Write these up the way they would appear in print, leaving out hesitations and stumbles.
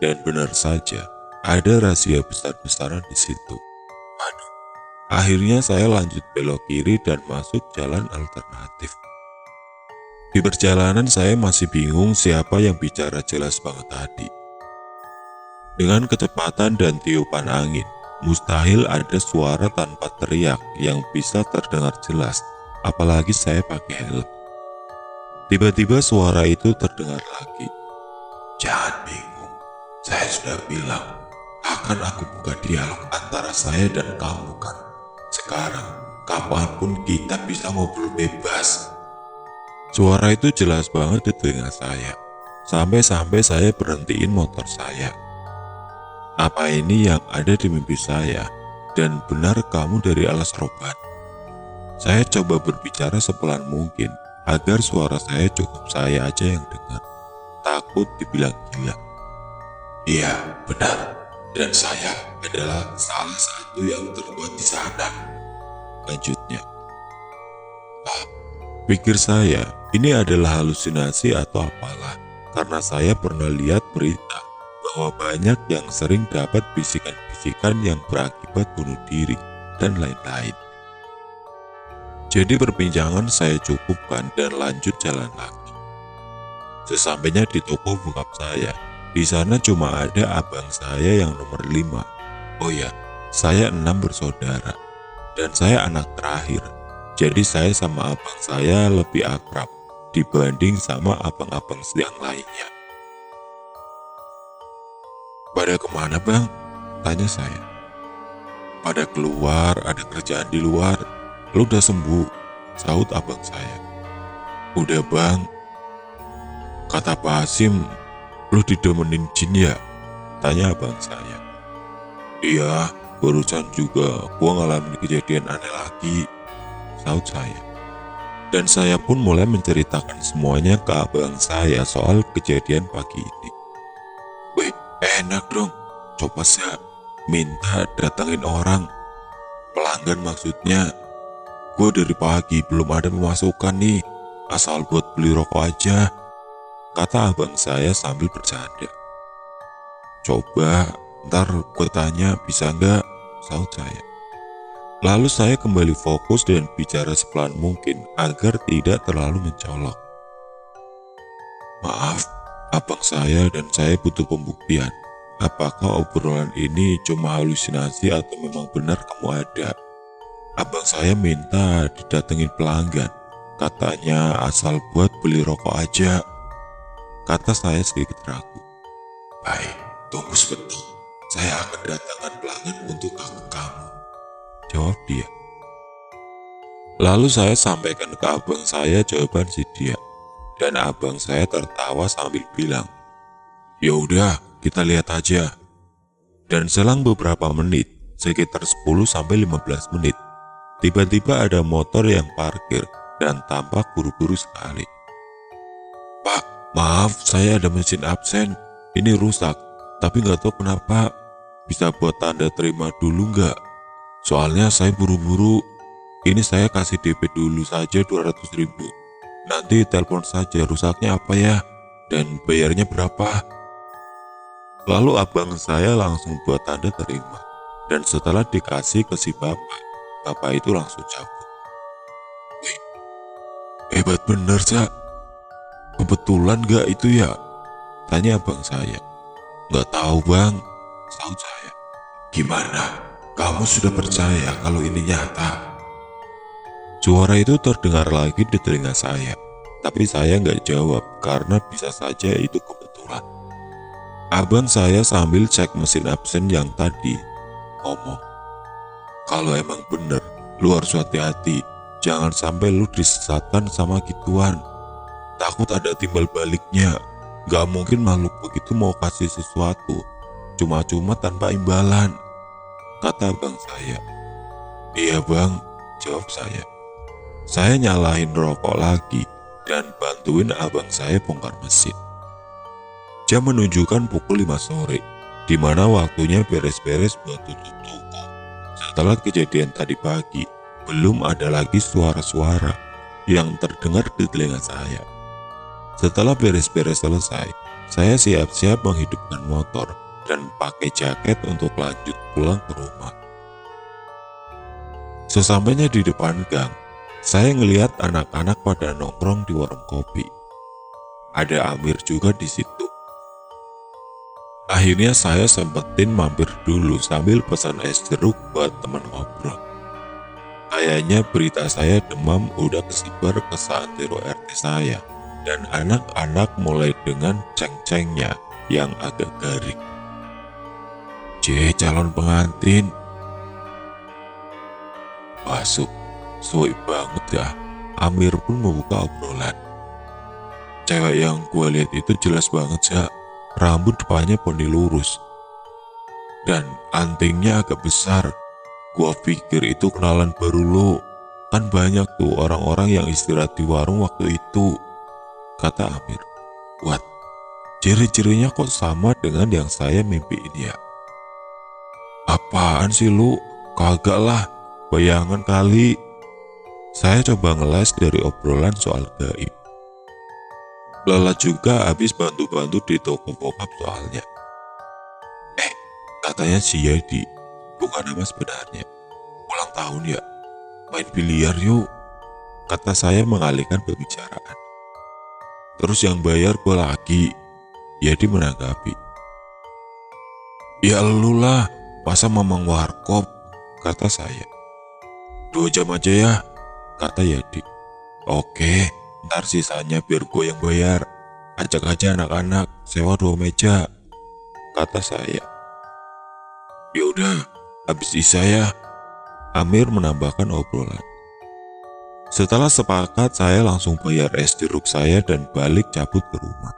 Dan benar saja, ada rahasia besar-besaran di situ. Aduh, akhirnya saya lanjut belok kiri dan masuk jalan alternatif. Di perjalanan saya masih bingung siapa yang bicara jelas banget tadi. Dengan kecepatan dan tiupan angin, mustahil ada suara tanpa teriak yang bisa terdengar jelas, apalagi saya pakai helm. Tiba-tiba suara itu terdengar lagi. Jangan bingung, saya sudah bilang, akan aku buka dialog antara saya dan kamu kan. Sekarang, kapanpun kita bisa ngobrol bebas. Suara itu jelas banget di telinga saya, sampai-sampai saya berhentiin motor saya. Apa ini yang ada di mimpi saya? Dan benar kamu dari alas roban? Saya coba berbicara sepelan mungkin, agar suara saya cukup saya aja yang dengar. Takut dibilang gila. Iya, benar. Dan saya adalah salah satu yang terbuat di sana. Lanjutnya. Pikir saya, ini adalah halusinasi atau apalah, karena saya pernah lihat berita bahwa banyak yang sering dapat bisikan-bisikan yang berakibat bunuh diri dan lain-lain. Jadi perbincangan saya cukupkan dan lanjut jalan lagi. Sesampainya di toko bokap saya, di sana cuma ada abang saya yang nomor 5. Oh ya, saya 6 bersaudara, dan saya anak terakhir. Jadi saya sama abang saya lebih akrab dibanding sama abang-abang yang lainnya. Pada kemana bang? Tanya saya. Pada keluar, ada kerjaan di luar. Lu udah sembuh? Sahut abang saya. Udah bang. Kata Pak Hasim, lu didemenin jin ya? Tanya abang saya. Iya, barusan juga gua ngalamin kejadian aneh lagi. Sahut saya. Dan saya pun mulai menceritakan semuanya ke abang saya soal kejadian pagi ini. Wih, enak dong. Coba saya minta datangin orang. Pelanggan maksudnya. Gue dari pagi belum ada pemasukan nih. Asal buat beli rokok aja. Kata abang saya sambil bercanda. Coba, ntar gue tanya bisa nggak? Sahut saya. Lalu saya kembali fokus dan bicara sepelan mungkin agar tidak terlalu mencolok. Maaf, abang saya dan saya butuh pembuktian. Apakah obrolan ini cuma halusinasi atau memang benar kamu ada? Abang saya minta didatengin pelanggan. Katanya asal buat beli rokok aja. Kata saya sedikit ragu. Baik, tunggu sebentar. Saya akan datangkan pelanggan untuk kamu. Jawab dia. Lalu saya sampaikan ke abang saya jawaban si dia. Dan abang saya tertawa sambil bilang, ya udah, kita lihat aja. Dan selang beberapa menit, sekitar 10-15 menit, tiba-tiba ada motor yang parkir dan tampak buru-buru sekali. Pak, maaf, saya ada mesin absen. Ini rusak, tapi nggak tahu kenapa. Bisa buat tanda terima dulu nggak? Soalnya saya buru-buru. Ini saya kasih DP dulu saja 200.000. Nanti telepon saja rusaknya apa ya, dan bayarnya berapa. Lalu abang saya langsung buat tanda terima. Dan setelah dikasih ke si bapak itu langsung cabut. Wih, hebat bener Sa. Kebetulan gak itu ya? Tanya abang saya. Gak tahu bang, sahut saya. Gimana? Kamu sudah percaya kalau ini nyata? Suara itu terdengar lagi di telinga saya, tapi saya nggak jawab karena bisa saja itu kebetulan. Abang saya sambil cek mesin absen yang tadi ngomong, kalau emang bener, lu harus hati-hati, jangan sampai lu disesatkan sama gituan. Takut ada timbal baliknya. Gak mungkin makhluk begitu mau kasih sesuatu cuma-cuma tanpa imbalan. Kata abang saya. Iya bang, jawab saya. Saya nyalain rokok lagi dan bantuin abang saya bongkar mesin. Jam menunjukkan pukul 5 sore, di mana waktunya beres-beres buat tutup toko. Setelah kejadian tadi pagi, belum ada lagi suara-suara yang terdengar di telinga saya. Setelah beres-beres selesai, Saya siap-siap menghidupkan motor dan pakai jaket untuk lanjut pulang ke rumah. Sesampainya di depan gang, saya ngelihat anak-anak pada nongkrong di warung kopi. Ada Amir juga di situ. Akhirnya saya sempetin mampir dulu sambil pesan es jeruk buat teman ngobrol. Kayaknya berita saya demam udah kesebar ke santero RT saya, dan anak-anak mulai dengan ceng-cengnya yang agak garing. Calon pengantin. Masuk, suwe banget ya. Amir pun membuka obrolan. Cewek yang gue lihat itu jelas banget ya. Rambut depannya poni lurus. Dan antingnya agak besar. Gua pikir itu kenalan baru lo. Kan banyak tuh orang-orang yang istirahat di warung waktu itu, kata Amir. What? Ciri-cirinya kok sama dengan yang saya mimpiin ya? Apaan sih lu? Kagak lah, bayangan kali. Saya coba ngeles dari obrolan soal gaib. Lala juga habis bantu-bantu di toko bokap soalnya. Katanya si Yadi, bukan nama sebenarnya. Ulang tahun ya, main biliar yuk, kata saya mengalihkan pembicaraan. Terus yang bayar gue lagi. Yadi menanggapi. Ya lu lah, masa mamang warkop, kata saya. 2 jam aja ya, kata Yadi. Oke, ntar sisanya biar gue yang bayar. Ajak aja anak-anak, sewa 2 meja, kata saya. Yaudah, habis isya ya, Amir menambahkan obrolan. Setelah sepakat, saya langsung bayar es jeruk saya dan balik cabut ke rumah.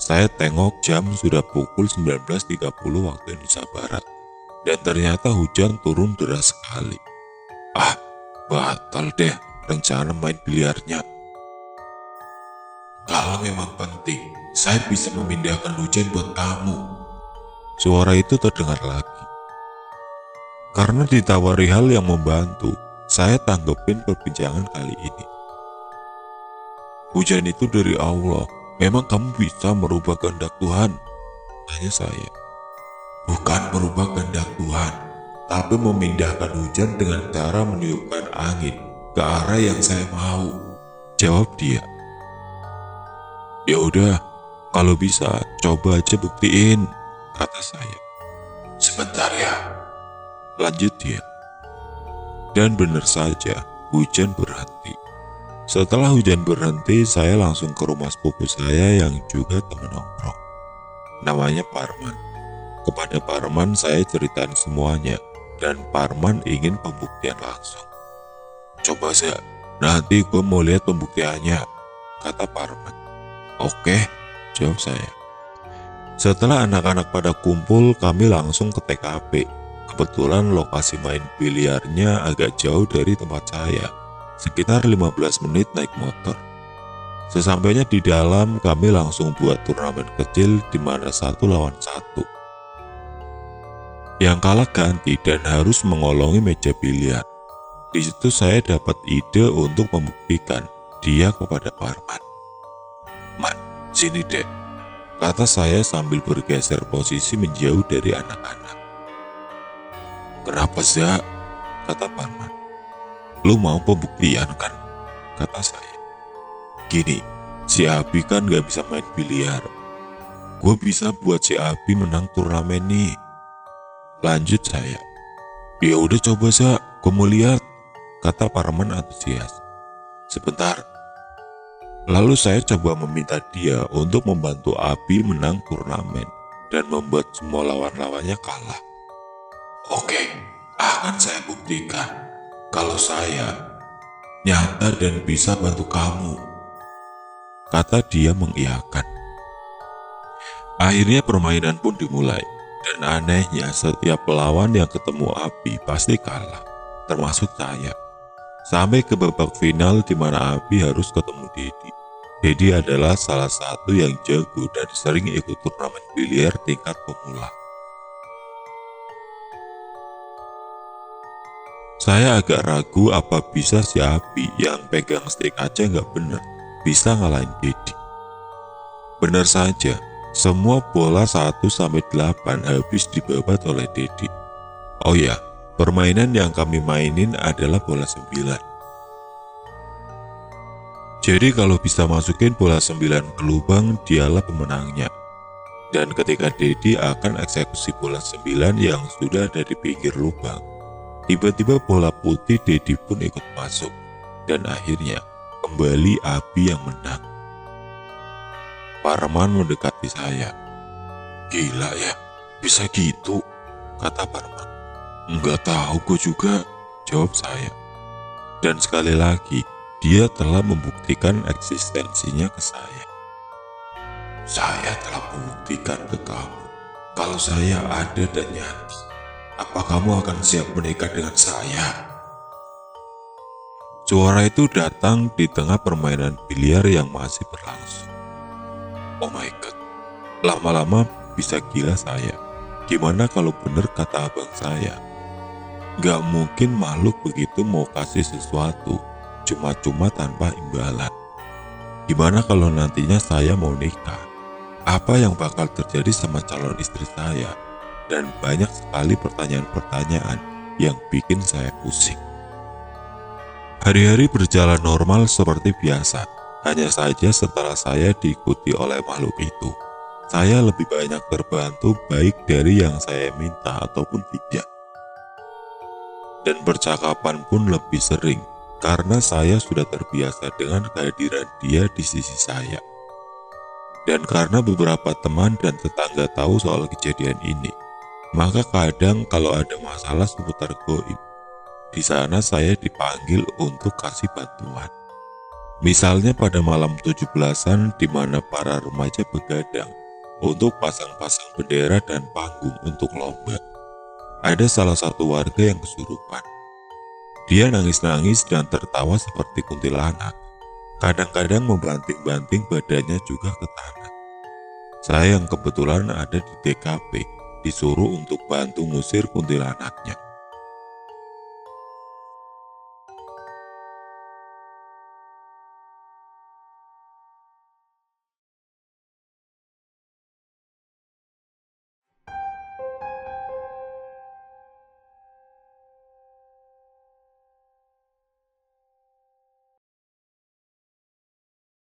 Saya tengok jam sudah pukul 19.30 waktu Indonesia Barat, dan ternyata hujan turun deras sekali. Batal deh rencana main biliarnya. Kalau memang penting, saya bisa memindahkan hujan buat kamu. Suara itu terdengar lagi. Karena ditawari hal yang membantu, saya tanggepin perbincangan kali ini. Hujan itu dari Allah, memang kamu bisa merubah kehendak Tuhan? Tanya saya. Bukan merubah kehendak Tuhan, tapi memindahkan hujan dengan cara meniupkan angin ke arah yang saya mau, jawab dia. Ya udah, kalau bisa coba aja buktiin, kata saya. Sebentar ya, lanjut dia. Dan benar saja, hujan berhenti. Setelah hujan berhenti, saya langsung ke rumah sepupu saya yang juga teman nongkrong. Namanya Parman. Kepada Parman saya ceritain semuanya, dan Parman ingin pembuktian langsung. Coba saya, nanti gue mau lihat pembuktiannya, kata Parman. Oke, jawab saya. Setelah anak-anak pada kumpul, kami langsung ke TKP. Kebetulan lokasi main biliarnya agak jauh dari tempat saya, sekitar 15 menit naik motor. Sesampainya di dalam, kami langsung buat turnamen kecil di mana 1 lawan 1. Yang kalah ganti dan harus mengolongi meja biliar. Di situ saya dapat ide untuk membuktikan dia kepada Parman. Man, sini deh, kata saya sambil bergeser posisi menjauh dari anak-anak. Kenapa Zak? Kata Parman. Lu mau pembuktian kan? Kata saya. Gini, si Abi kan gak bisa main biliar. Gue bisa buat si Abi menang turnamen nih, lanjut saya. Ya udah coba Zak, gue mau lihat, kata Parman antusias. Sebentar. Lalu saya coba meminta dia untuk membantu Abi menang turnamen dan membuat semua lawan-lawannya kalah. Oke, akan saya buktikan kalau saya nyata dan bisa bantu kamu, kata dia mengiyakan. Akhirnya permainan pun dimulai, dan anehnya setiap pelawan yang ketemu Abi pasti kalah, termasuk saya. Sampai ke babak final di mana Abi harus ketemu Dedi. Dedi adalah salah satu yang jago dan sering ikut turnamen biliar tingkat pemula. Saya agak ragu apa bisa si Abi yang pegang stick aja nggak bener bisa ngalahin Dedi. Benar saja, Semua bola 1-8 habis dibabat oleh Dedi. Oh ya, permainan yang kami mainin adalah bola 9. Jadi kalau bisa masukin bola 9 ke lubang, dialah pemenangnya. Dan ketika Dedi akan eksekusi bola 9 yang sudah ada di pinggir lubang, tiba-tiba bola putih Dedi pun ikut masuk. Dan akhirnya kembali Abi yang menang. Parman mendekati saya. Gila ya, bisa gitu, kata Parman. Enggak tahu gue juga, jawab saya. Dan sekali lagi, dia telah membuktikan eksistensinya ke saya. Saya telah membuktikan ke kamu kalau saya ada dan nyata. Apa kamu akan siap menikah dengan saya? Suara itu datang di tengah permainan biliar yang masih berlangsung. Oh my god, lama-lama bisa gila saya. Gimana kalau benar kata abang saya? Gak mungkin makhluk begitu mau kasih sesuatu cuma-cuma tanpa imbalan. Gimana kalau nantinya saya mau nikah? Apa yang bakal terjadi sama calon istri saya? Dan banyak sekali pertanyaan-pertanyaan yang bikin saya pusing. Hari-hari berjalan normal seperti biasa. Hanya saja setelah saya diikuti oleh makhluk itu, saya lebih banyak terbantu baik dari yang saya minta ataupun tidak. Dan percakapan pun lebih sering karena saya sudah terbiasa dengan kehadiran dia di sisi saya. Dan karena beberapa teman dan tetangga tahu soal kejadian ini, maka kadang kalau ada masalah seputar goib, di sana saya dipanggil untuk kasih bantuan. Misalnya pada malam 17-an di mana para remaja begadang untuk pasang-pasang bendera dan panggung untuk lomba. Ada salah satu warga yang kesurupan. Dia nangis-nangis dan tertawa seperti kuntilanak. Kadang-kadang membanting-banting badannya juga ke tanah. Saya yang kebetulan ada di TKP disuruh untuk bantu ngusir kuntilanaknya.